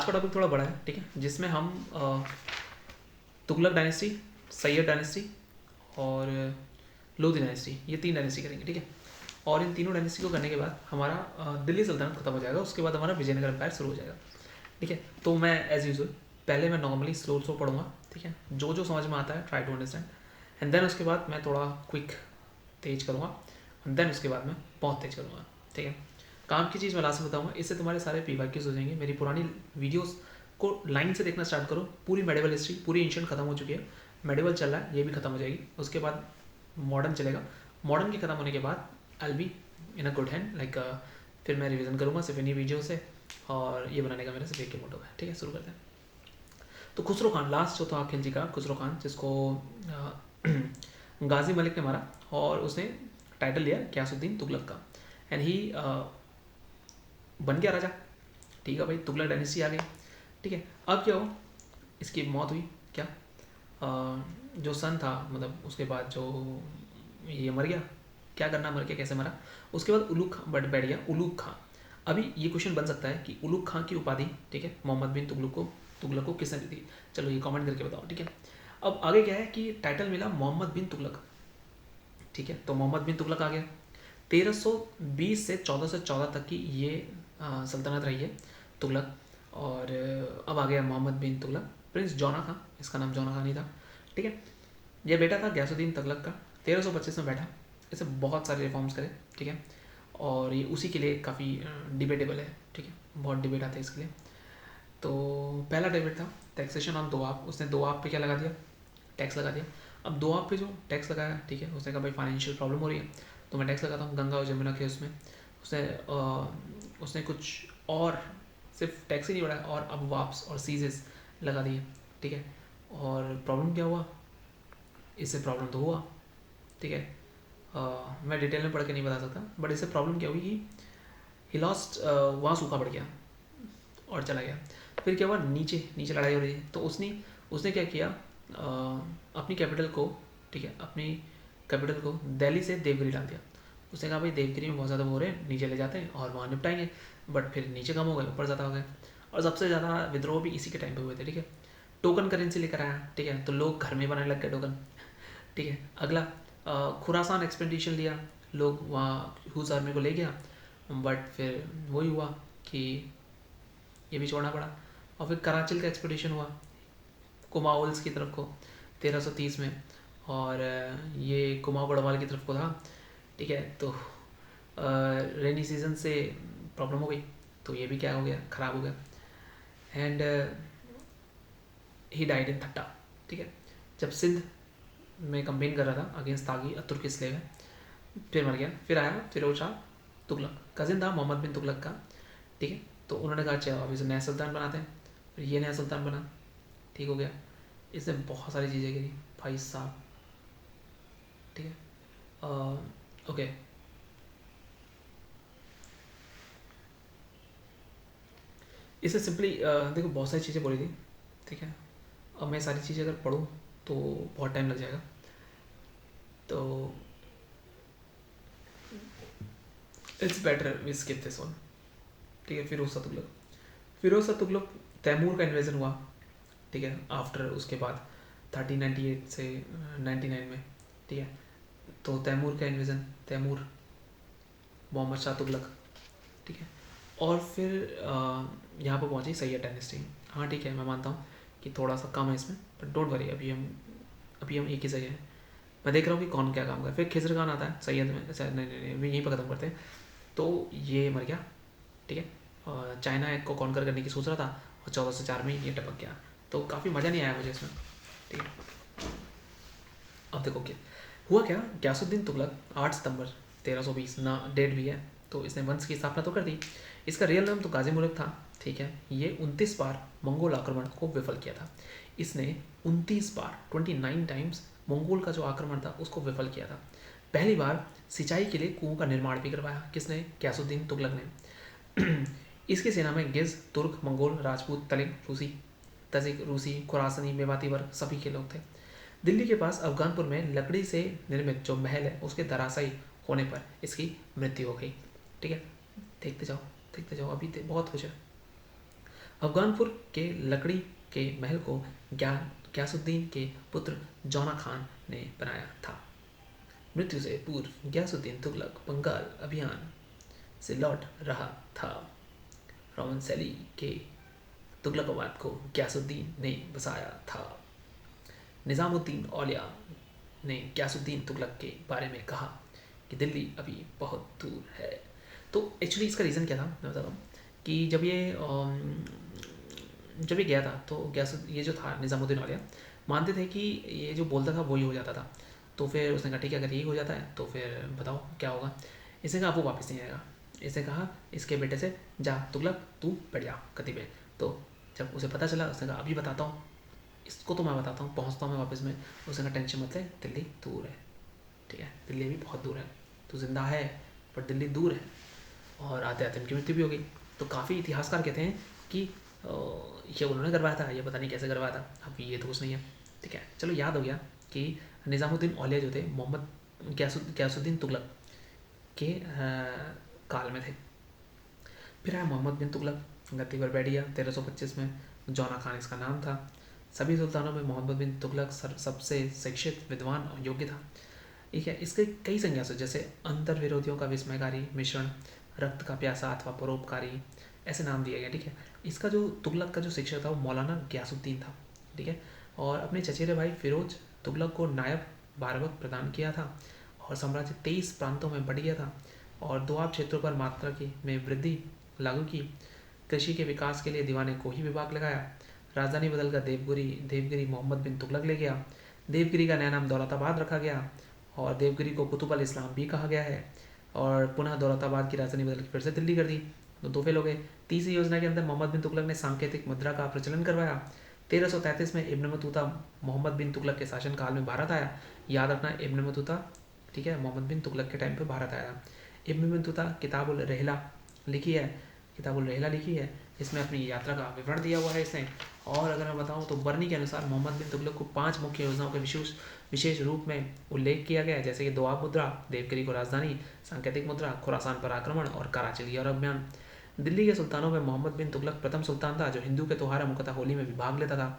का टॉपिक थोड़ा बड़ा है, ठीक है, जिसमें हम तुगलक डायनेस्टी, सैयद डायनेस्टी और लोधी डायनेस्टी, ये 3 डायनेस्टी करेंगे, ठीक है। और इन तीनों डायनेस्टी को करने के बाद हमारा दिल्ली सल्तनत खत्म हो जाएगा, उसके बाद हमारा विजयनगर एम्पायर शुरू हो जाएगा, ठीक है। तो मैं एज यूजुअल पहले मैं नॉर्मली स्लो पढ़ूंगा, ठीक है, जो जो समझ में आता है try to understand, and then उसके बाद मैं थोड़ा क्विक तेज करूँगा, एंड देन उसके बाद मैं बहुत तेज करूँगा, ठीक है। काम की चीज़ मैं लास्ट में बताऊँगा, इससे तुम्हारे सारे PYQs हो जाएंगे। मेरी पुरानी वीडियोस को लाइन से देखना स्टार्ट करो, पूरी मेडिवल हिस्ट्री, पूरी एंशिएंट खत्म हो चुकी है, मेडिवल चल रहा है, ये भी खत्म हो जाएगी, उसके बाद मॉडर्न चलेगा, मॉडर्न के खत्म होने के बाद I be in a good hand, like फिर मैं रिवीजन करूँगा सिर्फ इन्हीं वीडियो से, और ये बनाने का मेरा सिर्फ एक ही मोटिव है, ठीक है। शुरू करते हैं। तो खुसरो खान लास्ट जो था खिलजी का, खुसरो खान, जिसको गाजी मलिक ने मारा, और उसने टाइटल लिया गयासुद्दीन तुगलक का, एंड ही बन गया राजा, ठीक है भाई, तुगलक डायनेस्टी आ गई, ठीक है। अब क्या हो, इसकी मौत हुई क्या, जो सन था, मतलब उसके बाद जो ये मर गया, क्या करना, मर गया, कैसे मरा, उसके बाद उलूग खां बैठ गया, उलूग खां। अभी ये क्वेश्चन बन सकता है कि उलूग खां की उपाधि, ठीक है, मोहम्मद बिन तुगलक को किसने दी थी, चलो ये कमेंट करके बताओ, ठीक है। अब आगे क्या है कि टाइटल मिला मोहम्मद बिन तुगलक, ठीक है, तो मोहम्मद बिन तुगलक आ गया। 1320 से 1414 तक की ये सल्तनत रही है तुगलक, और अब आ गया मोहम्मद बिन तुगलक, प्रिंस जौना खां, इसका नाम जौना खां नहीं था, ठीक है। ये बेटा था गयासुद्दीन तुगलक का, 1325 में बैठा, इसे बहुत सारे रिफॉर्म्स करे, ठीक है, और ये उसी के लिए काफ़ी डिबेटेबल है, ठीक है, बहुत डिबेट आते हैं इसके लिए। तो पहला डिबेट था टैक्सेशन ऑन दोआब, उसने दोआब पे क्या लगा दिया, टैक्स लगा दिया। अब दोआब पे जो टैक्स लगाया, ठीक है, उसने कहा भाई फाइनेंशियल प्रॉब्लम हो रही है तो मैं टैक्स लगाता हूँ, गंगा और जमुना के उसमें उसने कुछ और सिर्फ टैक्स ही नहीं बढ़ाया, और अब वाप्स और सीजेस लगा दिए, ठीक है। और प्रॉब्लम क्या हुआ, इससे प्रॉब्लम तो हुआ, ठीक है, मैं डिटेल में पढ़ के नहीं बता सकता, बट इससे प्रॉब्लम क्या हुई कि ही लॉस्ट, वहाँ सूखा बढ़ गया और चला गया। फिर क्या हुआ, नीचे नीचे लड़ाई हो रही है, तो उसने क्या किया, अपनी कैपिटल को, ठीक है, अपनी कैपिटल को दिल्ली से देवगिरी डाल दिया। उसने कहा भाई देवगिरी में बहुत ज़्यादा हो रहे हैं, नीचे ले जाते हैं और वहाँ निपटाएंगे, बट फिर नीचे कम हो गए, ऊपर ज़्यादा हो गए, और सबसे ज़्यादा विद्रोह भी इसी के टाइम पे हुए थे, ठीक है। टोकन करेंसी लेकर आया, ठीक है, तो लोग घर में बनाने लग गए टोकन, ठीक है। अगला खुरासान एक्सपेडिशन लिया, लोग वहाँ हुस आर्मी को ले गया, बट फिर वही हुआ कि ये भी छोड़ना पड़ा। और फिर कराचिल का एक्सपेडिशन हुआ कुमाऊल्स की तरफ को 1330 में, और ये कुमाऊँ बड़वाल की तरफ को था, ठीक है। तो रेनी सीजन से प्रॉब्लम हो गई, तो ये भी क्या हो गया, ख़राब हो गया, एंड ही डाइड इन थट्टा, ठीक है, जब सिंध में कंपेन कर रहा था अगेंस्ट तागी तुर्की स्लेव है, फिर मर गया। फिर आया फिरोज शाह तुगलक, कजिन था मोहम्मद बिन तुगलक का, ठीक है। तो उन्होंने कहा चलो अभी से नया सुल्तान बनाते हैं, फिर ये नया सुल्तान बना, ठीक हो गया। इसने बहुत सारी चीज़ें करी भाई साहब, ठीक है। ओके, इसे सिंपली देखो बहुत सारी चीज़ें बोली थी, ठीक है। अब मैं सारी चीज़ें अगर पढ़ूँ तो बहुत टाइम लग जाएगा, तो it's better we skip this one, ठीक है। फिरोज शाह तुगलक तैमूर का इन्वेजन हुआ, ठीक है, आफ्टर उसके बाद 1398 से 99 में, ठीक है। तो तैमूर का इन्वेजन, तैमूर मोहम्मद शाह तुगलक, ठीक है। और फिर यहाँ पर पहुँची सैयद डायनेस्टी। हाँ ठीक है, मैं मानता हूँ कि थोड़ा सा कम है इसमें, बट डोंट वरी, अभी हम एक ही जगह हैं, मैं देख रहा हूँ कि कौन क्या काम कर। फिर खिजर खान आता है सैयद में, अच्छा नहीं अभी यहीं पर ख़त्म करते हैं। तो ये मर गया, ठीक है, चाइना को कॉन्कर करने की सोच रहा था, और 1404 में ये टपक गया, तो काफ़ी मज़ा नहीं आया मुझे इसमें, ठीक है। अब देखो क्या हुआ, क्या गयासुद्दीन तुगलक 8 सितंबर 1320 ना डेट भी है, तो इसने वंश की स्थापना तो कर दी। इसका रियल नाम तो गाजी मुल्क था, ठीक है। ये 29 बार मंगोल आक्रमण को विफल किया था, इसने 29 बार 29 टाइम्स मंगोल का जो आक्रमण था उसको विफल किया था। पहली बार सिंचाई के लिए कुओं का निर्माण भी करवाया, किसने, गयासुद्दीन तुगलक ने। इसकी सेना में गिज, तुर्क, मंगोल, राजपूत, तजिक, रूसी, खुरासनी, मेवाती वर्ग सभी के लोग थे। दिल्ली के पास अफगानपुर में लकड़ी से निर्मित जो महल है उसके धराशायी होने पर इसकी मृत्यु हो गई, ठीक है। देखते जाओ अभी बहुत कुछ है। अफगानपुर के लकड़ी के महल को गयासुद्दीन के पुत्र जौना खान ने बनाया था। मृत्यु से पूर्व गयासुद्दीन तुगलक बंगाल अभियान से लौट रहा था। रोमन शैली के तुगलकाबाद को गयासुद्दीन ने बसाया था। निज़ामुद्दीन औलिया ने गयासुद्दीन तुगलक के बारे में कहा कि दिल्ली अभी बहुत दूर है। तो एक्चुअली इसका रीज़न क्या था मैं बताता हूँ कि जब ये गया था तो ये जो था निज़ामुद्दीन औलिया मानते थे कि ये जो बोलता था वही हो जाता था। तो फिर उसने कहा ठीक है, अगर यही हो जाता है तो फिर बताओ क्या होगा। इसने कहा वो वापस नहीं आएगा। इसने कहा इसके बेटे से, जा तुगलक तू बैठ जा गद्दी पे। तो जब उसे पता चला उसने कहा अभी बताता हूँ, इसको तो मैं बताता हूँ, पहुँचता हूँ मैं वापस में। उसने कहा टेंशन मत ले, दिल्ली दूर है, ठीक है, दिल्ली अभी बहुत दूर है, तो जिंदा है पर दिल्ली दूर है। और आते आते उनकी मृत्यु भी हो गई। तो काफ़ी इतिहासकार कहते हैं कि ये उन्होंने करवाया था, ये पता नहीं कैसे करवाया था, अब ये तो कुछ नहीं है, ठीक है। चलो याद हो गया कि निज़ामुद्दीन औलिया जो थे मोहम्मद गयासुद्दीन तुगलक के काल में थे। फिर आया मोहम्मद बिन तुगलक, गद्दी पर बैठ गया 1325 में। जौना खान इसका नाम था। सभी सुल्तानों में मोहम्मद बिन तुगलक सबसे शिक्षित, विद्वान और योग्य था, ठीक है। इसके कई संज्ञा से जैसे अंतर विरोधियों का विस्मयकारी मिश्रण, रक्त का प्यासा अथवा परोपकारी, ऐसे नाम दिए गए, ठीक है। इसका जो तुगलक का जो शिक्षक था वो मौलाना गयासुद्दीन था, ठीक है। और अपने चचेरे भाई फिरोज तुगलक को नायब बारवक प्रदान किया था और साम्राज्य 23 प्रांतों में बढ़ गया था और दोआब क्षेत्रों पर मात्रा की में वृद्धि लागू की। कृषि के विकास के लिए दीवाने को ही विभाग लगाया। राजधानी बदलकर देवगिरी मोहम्मद बिन तुगलक ले गया। देवगिरी का नया नाम दौलताबाद रखा गया और देवगिरी को कुतुब अल इस्लाम भी कहा गया है। और पुनः दौलताबाद की राजधानी बदल के फिर से दिल्ली कर दी। तो दो फेल हो गए। तीसरी योजना के अंदर मोहम्मद बिन तुगलक ने सांकेतिक मुद्रा का प्रचलन करवाया। 1333 में इब्न बतूता मोहम्मद बिन तुगलक के शासनकाल में भारत आया। याद रखना इब्न बतूता, ठीक है, मोहम्मद बिन तुगलक के टाइम पे भारत आया। इब्न बतूता किताबुल रहला लिखी है, इसमें अपनी यात्रा का विवरण दिया हुआ है इसने। और अगर मैं बताऊं तो बरनी के अनुसार मोहम्मद बिन तुगलक को 5 मुख्य योजनाओं के विशेष रूप में उल्लेख किया गया है, जैसे कि दोआब मुद्रा, देवगिरी को राजधानी, सांकेतिक मुद्रा, खुरासान पर आक्रमण और कराची और अभियान। दिल्ली के सुल्तानों में मोहम्मद बिन तुगलक प्रथम सुल्तान था जो हिंदू के त्योहार मुख्यतः होली में भी भाग लेता था।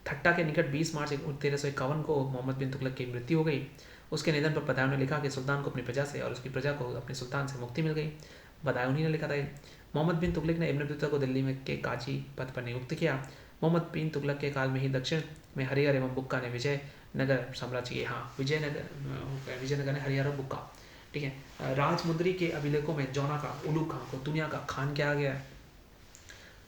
ठट्टा के निकट 20 मार्च 1351 को मोहम्मद बिन तुगलक की मृत्यु हो गई। उसके निधन पर बदायूं ने लिखा कि सुल्तान को अपनी प्रजा से और उसकी प्रजा को अपने सुल्तान से मुक्ति मिल गई। बदायूं ने लिखा था। मोहम्मद बिन तुगलक ने इब्न बतूता को दिल्ली में के काजी पद पर नियुक्त किया। मोहम्मद बिन तुगलक के काल में ही दक्षिण में हरिहर एवं बुक्का ने विजयनगर साम्राज्य के, हाँ विजयनगर ने हरिहर और बुक्का, ठीक है। राजमुंदरी के अभिलेखों में जौना का उलू खां को दुनिया का खान कहा गया है,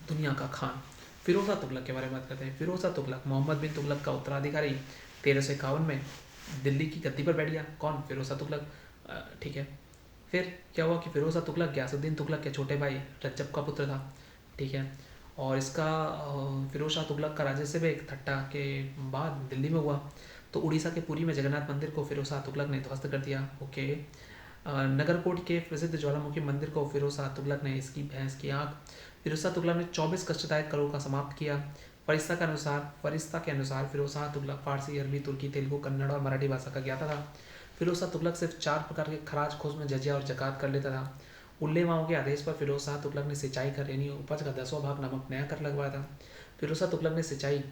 दुनिया का खान। फिरोजा तुगलक के बारे में बात करते हैं। फिरोजा तुगलक मोहम्मद बिन तुगलक का उत्तराधिकारी 1351 में दिल्ली की गद्दी पर बैठ गया। कौन? फिरोजा तुगलक, ठीक है। फिर क्या हुआ कि फिरोजा तुगलक गयासुद्दीन तुगलक के छोटे भाई रज्जब का पुत्र था, ठीक है। और इसका फिरोजा तुगलक का राज्यभिषेक एक ठट्टा के बाद दिल्ली में हुआ। तो उड़ीसा के पुरी में जगन्नाथ मंदिर को फिरोजा तुगलक ने ध्वस्त कर दिया, ओके। नगरकोट के प्रसिद्ध ज्वालामुखी मंदिर को फिरोजा तुगलक ने, इसकी भैंस की आँख, फिरोजा तुगलक ने 24 कष्टदायक करों का समाप्त किया। फरिश्ता के अनुसार फिरोजा तुगलक फारसी, अरबी, तुर्की, तेलुगु, कन्नड़ और मराठी भाषा का ज्ञाता था। फिरोज शाह तुगलक सिर्फ 4 प्रकार के खराज खोज में जजिया और जकात कर लेता था। उल्लेमाओं के आदेश पर फिरोज शाह तुगलक ने सिंचाई कर यानी उपज का 10वां भाग नामक नया कर लगवाया था। फिरोज शाह तुगलक ने सिंचाई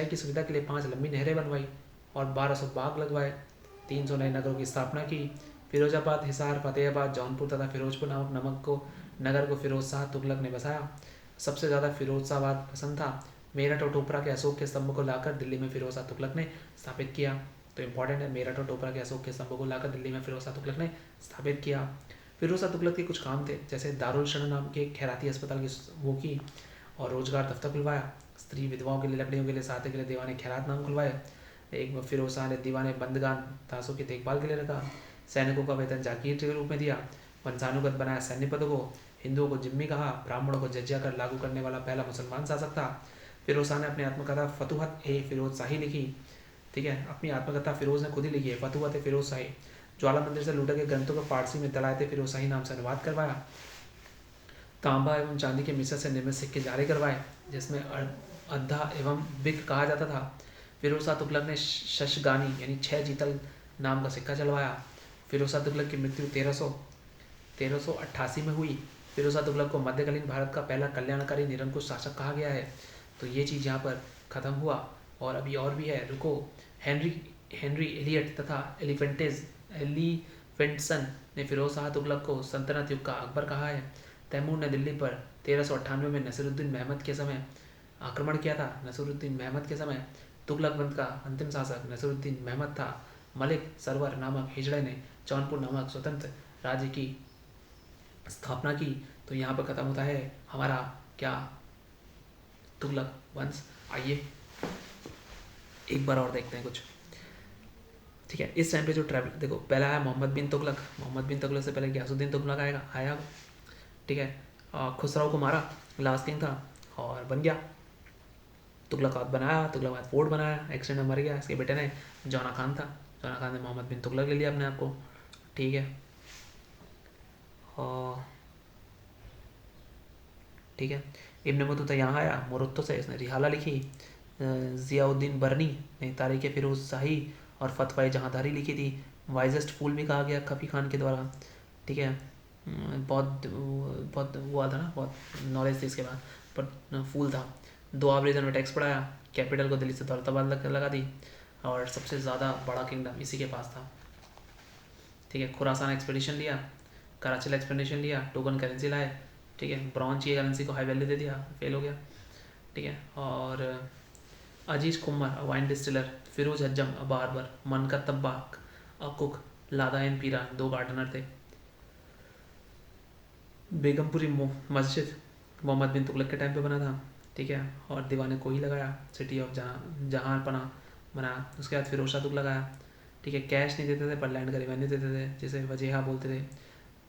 की सुविधा के लिए 5 लंबी नहरें बनवाई और 1200 बाग लगवाए। 300 नए नगरों की स्थापना की। फिरोजाबाद, हिसार, फतेहाबाद, जौनपुर तथा फिरोजपुर नामक नगर को फिरोज शाह तुगलक ने बसाया। सबसे ज़्यादा फिरोजाबाद पसंद था। मेरठ और टोपरा के अशोक के स्तंभ को लाकर दिल्ली में फिरोज शाह तुगलक ने स्थापित किया। तो इंपॉर्टेंट है, मेरठ और टोपरा के अशोक के स्तंभों को लाकर दिल्ली में फिरोज शाह तुगलक ने स्थापित किया। फिरोज शाह तुगलक के कुछ काम थे, जैसे दारुल शरण नाम के खैराती अस्पताल की वो की और रोजगार दफ्तर खुलवाया। स्त्री विधवाओं के लिए, लकड़ियों के लिए, सहायता के लिए दीवाने खैरात नाम खुलवाए। एक फिरोज शाह ने दीवाने बंदगान दासों की देखभाल के लिए रखा। सैनिकों का वेतन जागीर के रूप में दिया। वंशानुगत बनाया सैन्य पदों को। हिंदुओं को जिम्मी कहा। ब्राह्मणों को जजिया कर लागू करने वाला पहला मुसलमान शासक था। फिरोज शाह ने अपनी आत्मकथा फतुहत ए फिरोज शाही लिखी, ठीक है। अपनी आत्मकथा फिरोज ने खुद ही लिखी है, फतुहत फिरोज शाही। ज्वाला मंदिर से लूटे गए ग्रंथों को फारसी में दलायत फिरोज शाही नाम से अनुवाद करवाया। तांबा एवं चांदी के मिश्र से निर्मित सिक्के जारी करवाए, जिसमें अद्धा एवं बिक कहा जाता था। फिरोज शाह तुगलक ने शशगानी यानी 6 जीतल नाम का सिक्का चलवाया। फिरोज शाह तुगलक की मृत्यु 1388 में हुई। फिरोज शाह तुगलक को मध्यकालीन भारत का पहला कल्याणकारी निरंकुश शासक कहा गया है। तो ये चीज़ यहाँ पर ख़त्म हुआ। और अभी और भी है, रुको। हेनरी हेनरी एलियट तथा एलिफेंटसन ने फिरोज शाह तुगलक को सल्तनत युग का अकबर कहा है। तैमूर ने दिल्ली पर 1398 में नसीरुद्दीन महमद के समय आक्रमण किया था। नसीरुद्दीन महमद के समय तुगलक वंश का अंतिम शासक नसीरुद्दीन महमद था। मलिक सरवर नामक हिजड़े ने जौनपुर नामक स्वतंत्र राज्य की स्थापना की। तो यहाँ पर खत्म होता है हमारा क्या, तुगलक वंश। आइए एक बार और देखते हैं कुछ, ठीक है। इस टाइम पे जो ट्रैवल देखो, पहला है मोहम्मद बिन तुगलक। मोहम्मद बिन तुगलक से पहले गयासुद्दीन तुगलक आया, ठीक है। खुसराव को मारा, लास्ट किंग था और बन गया। तुगलकात बनाया, तुगलकात फोर्ट बनाया, एक्सीडेंट में मर गया। इसके बेटे ने जौना खान था, जौना खान ने मोहम्मद बिन तुगलक ले लिया अपने आप को, ठीक है। और ठीक है, इब्न बतूता यहाँ आया मोरत्तो से, इसने रिहाला लिखी। ज़ियाउद्दीन बरनी ने तारीख़ फ़िरोज़ शाही और फतवा जहाँदारी लिखी थी। वाइजेस्ट फूल भी कहा गया खफी खान के द्वारा, ठीक है। बहुत बहुत हुआ था ना, बहुत नॉलेज थी इसके बाद, पर फूल था। दोआब रीजन में टैक्स बढ़ाया, कैपिटल को दिल्ली से दौलताबाद लगा दी, और सबसे ज़्यादा बड़ा किंगडम इसी के पास था, ठीक है। खुरासान एक्सपेडिशन लिया, कराची एक्सपेडिशन लिया, टोकन करेंसी लाए, ठीक है। ब्रॉन्ज की करेंसी को हाई वैल्यू दे दिया, फेल हो गया, ठीक है। और Aziz Khummar wine distiller, Firoz Hajjam barber, Manka Tabbakh, अकुक, लादा एन पीरा 2 गार्डनर थे। बेगमपुरी मस्जिद मोहम्मद बिन तुगलक के टाइम पे बना था, ठीक है। और दीवाने को ही लगाया, सिटी ऑफ जहाँ पना बनाया। उसके बाद फिरोज शाह तुगलक आया, ठीक है। कैश नहीं देते थे पर लैंड का रिवेन्यू देते थे, जिसे वजह बोलते थे।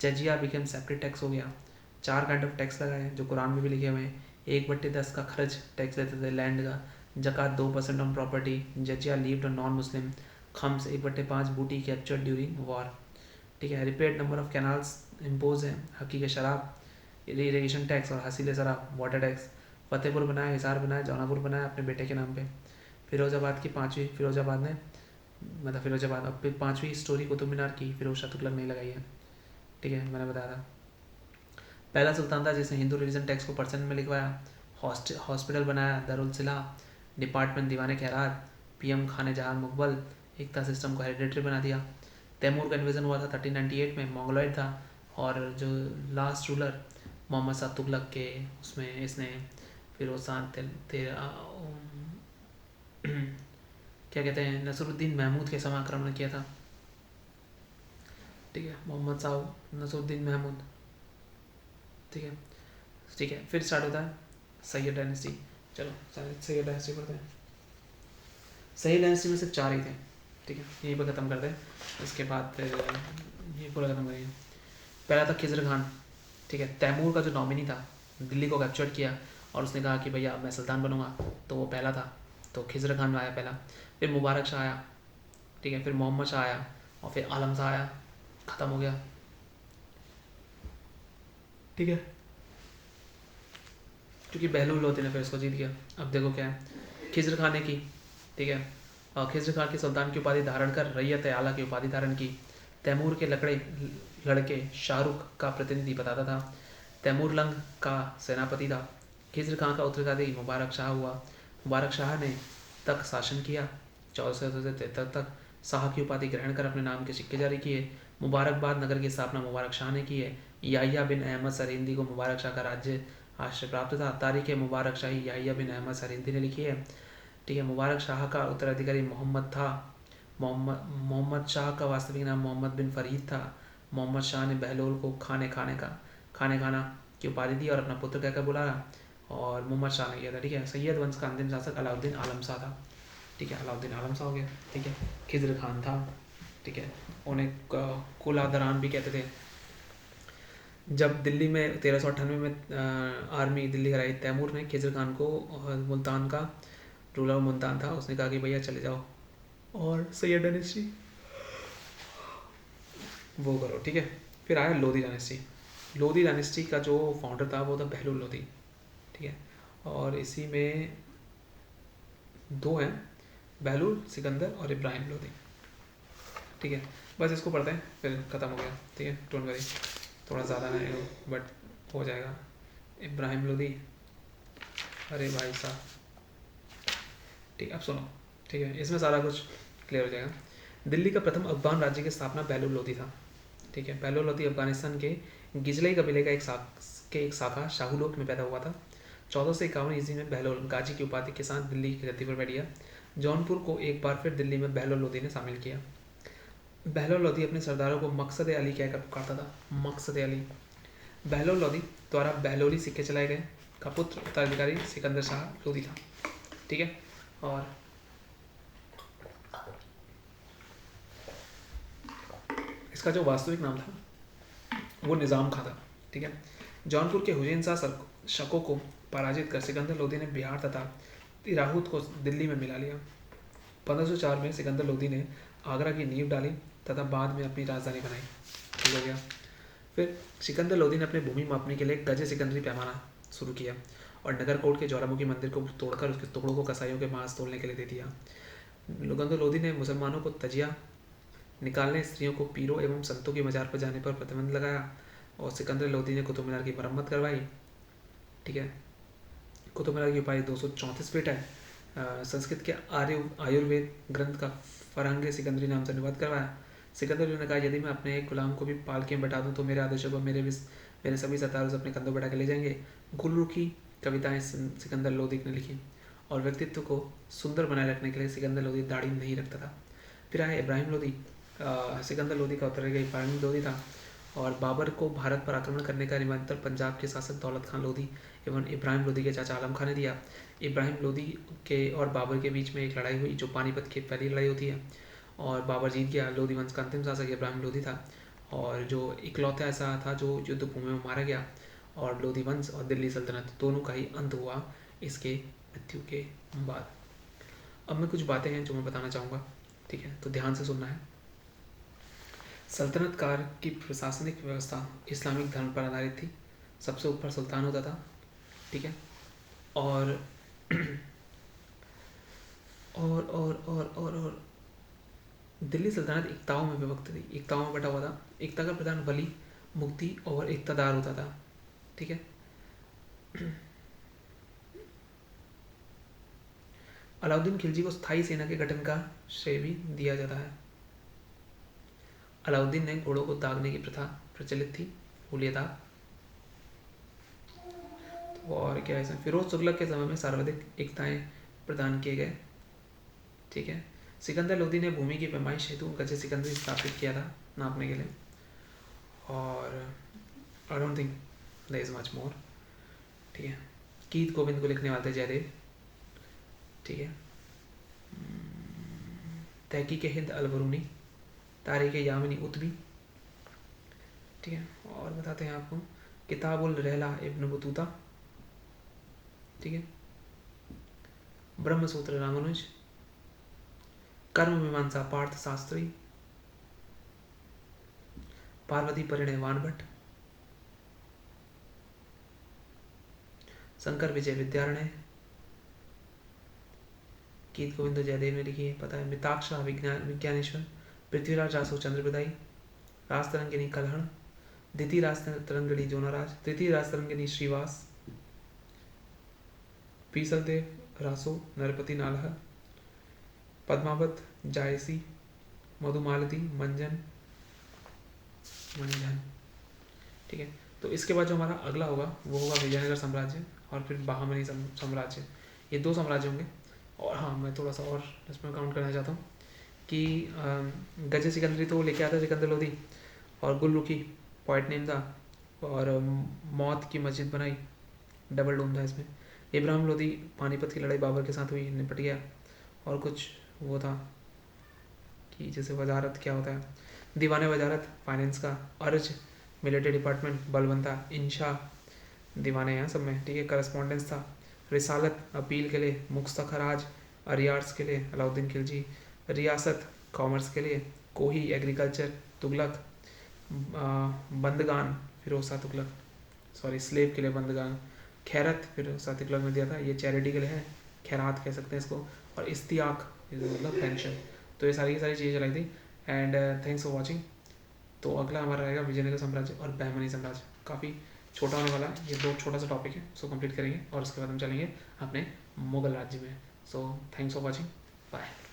जजिया बिकेम सेपरेट टैक्स हो गया। 4 काइंड ऑफ टैक्स लगाए जो कुरान में भी लिखे हुए हैं। 1/10 का खर्च टैक्स लेते थे लैंड का। जक़ात 2% ऑन प्रॉपर्टी। जजिया लीव्ड नॉन मुस्लिम। खम्स 1/5 बूटी कैप्चर्ड ड्यूरिंग वॉर, ठीक है। Repaired number of canals impose हैं। हकीक शराब, इरीगेशन टैक्स और हसील शराब, वाटर टैक्स। फतेहपुर बनाया, हिसार बनाया, जौनापुर बनाया अपने बेटे के नाम पे। फिरोजाबाद की 5वीं फिरोजाबाद ने मतलब फिरोजाबाद अब 5वीं स्टोरी कुतुब मीनार की फिरोज शाह तुगलक नहीं लगाई है, ठीक है। मैंने बताया था पहला सुल्तान था जिसने हिंदू रिलीजन टैक्स को परसेंट में लिखवाया। हॉस्पिटल बनाया, दारुल सिला, डिपार्टमेंट दीवाने खैरात, पीएम खाने जहान मुकबल, एकता सिस्टम को हेरिडेटरी बना दिया। तैमूर का इन्वेजन हुआ था 1398 में, मंगोलॉइड था। और जो लास्ट रूलर मोहम्मद शाह तुगलक के उसमें इसने फिरोज शाह क्या कहते हैं नसरुद्दीन महमूद के समय आक्रमण किया था, ठीक है। मोहम्मद साहब नसरुद्दीन महमूद, ठीक है, ठीक है। फिर स्टार्ट होता है सैयद डायनेस्टी। चलो सैयद डायनेस्टी पढ़ते हैं। सैयद डायनेस्टी में सिर्फ 4 ही थे, ठीक है। यहीं पर ख़त्म करते हैं, इसके बाद फिर ये पूरा ख़त्म करेंगे। पहला था खिजर खान, ठीक है। तैमूर का जो नॉमिनी था, दिल्ली को कैप्चर किया और उसने कहा कि भैया मैं सुल्तान बनूंगा, तो वो पहला था। तो खिजर खान आया पहला। फिर मुबारक शाह आया, ठीक है। फिर मोहम्मद शाह आया और फिर आलम शाह आया, ख़त्म हो गया, ठीक है। क्योंकि बहलूल लोधी ने फिर इसको जीत गया। अब देखो क्या है, खिजर खान ने की, ठीक है। और खिजर खान की सुल्तान की उपाधि धारण कर रैयत आला की उपाधि धारण की। तैमूर के लड़के शाहरुख का प्रतिनिधि बताता था। तैमूर लंग का सेनापति था। खिजर खान का उत्तराधिकारी मुबारक शाह हुआ। मुबारक शाह ने तक शासन किया। 1473 तक शाह की उपाधि ग्रहण कर अपने नाम के सिक्के जारी किए। मुबारकबाद नगर की स्थापना मुबारक शाह ने की है। याहिया बिन अहमद सरहिंदी को मुबारक शाह का राज्य आश्रय प्राप्त था। तारीख मुबारक शाही याहिया बिन अहमद सरहिंदी ने लिखी है, ठीक है। मुबारक शाह का उत्तराधिकारी मोहम्मद था। मोहम्मद शाह का वास्तविक नाम मोहम्मद बिन फरीद था। मोहम्मद शाह ने बहलोल को खाने खाना की उपाधि दी और अपना पुत्र कहकर बुलाया, और मोहम्मद शाह ने किया था, ठीक है। सैयद वंश का अंतिम शासक अलाउद्दीन आलम शाह था, ठीक है। अलाउद्दीन आलम शाह हो गया, ठीक है। खिजर खान था, ठीक है। उन्हें कुलादरान भी कहते थे। जब दिल्ली में 1398 में आर्मी दिल्ली कराई, तैमूर ने खिजर खान को, मुल्तान का रूलर मुल्तान था, उसने कहा कि भैया चले जाओ और सैयद डायनेस्टी वो करो, ठीक है। फिर आया लोधी डायनेस्टी। लोधी डायनेस्टी का जो फाउंडर था वो था बहलूल लोधी, ठीक है। और इसी में 2 हैं, बहलूल सिकंदर और इब्राहिम लोधी, ठीक है। बस इसको पढ़ते हैं फिर ख़त्म हो गया, ठीक है। डोंट वरी, थोड़ा ज़्यादा है बट हो जाएगा। इब्राहिम लोदी, अरे भाई साहब, ठीक है अब सुनो, ठीक है इसमें सारा कुछ क्लियर हो जाएगा। दिल्ली का प्रथम अफगान राज्य की स्थापना बहलोल लोदी था, ठीक है। बहलोल लोदी अफगानिस्तान के गिजलई कबीले का एक शाखा शाहुलोक में पैदा हुआ था। 1451 ईस्वी में बहलोल गाजी की उपाधि के साथ दिल्ली की गद्दी पर बैठ गया। जौनपुर को एक बार फिर दिल्ली में बहलोल लोदी ने शामिल किया। बहलोल लोदी अपने सरदारों को मकसद अली कहकर पुकारता था, मकसद अली। बहलोल लोदी द्वारा बहलोली सिक्के चलाए गए का पुत्र उत्तराधिकारी सिकंदर शाह लोदी था, ठीक है। और इसका जो वास्तविक नाम था वो निज़ाम खां था, ठीक है। जौनपुर के हुसैन शाह शकों को पराजित कर सिकंदर लोदी ने बिहार तथा तिराहुत को दिल्ली में मिला लिया। 1504 में सिकंदर लोदी ने आगरा की नींव डाली तथा बाद में अपनी राजधानी बनाई, ठीक हो गया। फिर सिकंदर लोदी ने अपनी भूमि मापने के लिए गजे सिकंदरी पैमाना शुरू किया और नगरकोट के ज्वालामुखी मंदिर को तोड़कर उसके टुकड़ों को कसाईयों के मांस तोड़ने के लिए दे दिया। सिकंदर लोदी ने मुसलमानों को तजिया निकालने, स्त्रियों को पीरों एवं संतों की मजार पर जाने पर प्रतिबंध लगाया और सिकंदर लोदी ने कुतुब मीनार की मरम्मत करवाई, ठीक है। कुतुब मीनार की ऊंचाई 234 फीट है। संस्कृत के आयुर्वेद ग्रंथ का फरहंग सिकंदरी नाम से अनुवाद करवाया। सिकंदर ने कहा, यदि मैं अपने एक गुलाम को भी पालकी में बैठा दूं तो मेरे आदेशों पर मेरे सभी सरदार उसे अपने कंधों पर बैठा के ले जाएंगे। गुलरुखी कविताएं सिकंदर लोदी ने लिखी और व्यक्तित्व को सुंदर बनाए रखने के लिए सिकंदर लोदी दाढ़ी नहीं रखता था। फिर आए इब्राहिम लोदी। सिकंदर लोदी का उत्तराधिकारी इब्राहिम लोदी था और बाबर को भारत पर आक्रमण करने का निमंत्रण पंजाब के शासक दौलत खान लोदी एवं इब्राहिम लोदी के चाचा आलम खान ने दिया। इब्राहिम लोदी के और बाबर के बीच में एक लड़ाई हुई जो पानीपत की पहली लड़ाई होती है और बाबर जीत गया। लोदी वंश का अंतिम शासक इब्राहिम लोदी था और जो इकलौता ऐसा था जो युद्ध भूमि में मारा गया और लोदी वंश और दिल्ली सल्तनत दोनों का ही अंत हुआ इसके मृत्यु के बाद। अब मैं कुछ बातें हैं जो मैं बताना चाहूँगा, ठीक है, तो ध्यान से सुनना है। सल्तनत काल की प्रशासनिक व्यवस्था इस्लामिक धर्म पर आधारित थी। सबसे ऊपर सुल्तान होता था, ठीक है। और और दिल्ली सल्तनत एकताओं में विभक्त थी, एकताओं में बटा हुआ था। एकता का प्रधान वली, मुक्ति और इक्तदार होता था, ठीक है। अलाउद्दीन खिलजी को स्थायी सेना के गठन का श्रेय भी दिया जाता है। अलाउद्दीन ने घोड़ों को दागने की प्रथा प्रचलित थी, भूलिए दाग। और क्या है, फिरोज तुगलक के समय में सर्वाधिक एकताएं प्रदान किए गए, ठीक है। सिकंदर लोदी ने भूमि की पैमाइश हेतु गजे सिकंदरी स्थापित किया था नापने के लिए। और I don't think there is much more, ठीक है। गीत गोविंद को लिखने वाले थे जयदेव, ठीक है। तहकीक हिंद अलबरूनी, तारीख यामिनी उतबी, ठीक है। और बताते हैं आपको किताबुल रहला इब्न बतूता, ठीक है। ब्रह्मसूत्र रामानुज, कर्म मीमांसा पार्थ शास्त्री, पार्वती परिणय वानभट्ट, शंकर विजय विद्यारण्य, गीत गोविंद जयदेव ने लिखी है, पता है। मिताक्षरा विज्ञानेश्वर, पृथ्वीराज रासो चंद्रप्रदाई, राज तरंगिनी कलहण, द्वितीय राज तरंगिणी जोनाराज, तृतीय राज तरंगिनी श्रीवास, पीसलदेव रासो नरपति नालह, पद्मावत जायसी, मधुमालती मंजन, ठीक है। तो इसके बाद जो हमारा अगला होगा वो होगा विजयनगर साम्राज्य और फिर बहामनी साम्राज्य। ये दो साम्राज्य होंगे। और हाँ, मैं थोड़ा सा और इसमें काउंट करना चाहता हूँ कि गजे सिकंदरी तो लेके आता सिकंदर लोदी और गुलरुखी पॉइंट नेम था और मौत की मस्जिद बनाई, डबल डोम था इसमें। इब्राहिम लोदी पानीपत की लड़ाई बाबर के साथ हुई, निपट गया। और कुछ वो था कि जैसे वजारत क्या होता है, दीवाने वजारत फाइनेंस का, अर्ज मिलिट्री डिपार्टमेंट, बलवंता इंशा दीवाने हैं सब में, ठीक है। करस्पॉन्डेंस था, रिसालत अपील के लिए, मुख्तखराज अरियार्स के लिए अलाउद्दीन खिलजी, रियासत कॉमर्स के लिए, कोही agriculture Tughlaq, बंदगान Firoz Shah Tughlaq, sorry slave के लिए बंदगान, खैरत फिरोज शाह तुगलक ने दिया था, ये चैरिटी के लिए है, खैरात कह सकते हैं इसको, और इस्तियाक मतलब पेंशन। तो ये सारी की सारी चीज़ें चलाई थी। And thanks for watching. तो अगला हमारा रहेगा विजयनगर साम्राज्य और बहमनी साम्राज्य। काफ़ी छोटा होने वाला है, ये 2 छोटा सा टॉपिक है, उसको कंप्लीट करेंगे और उसके बाद हम चलेंगे अपने मुगल राज्य में। So thanks for watching, bye.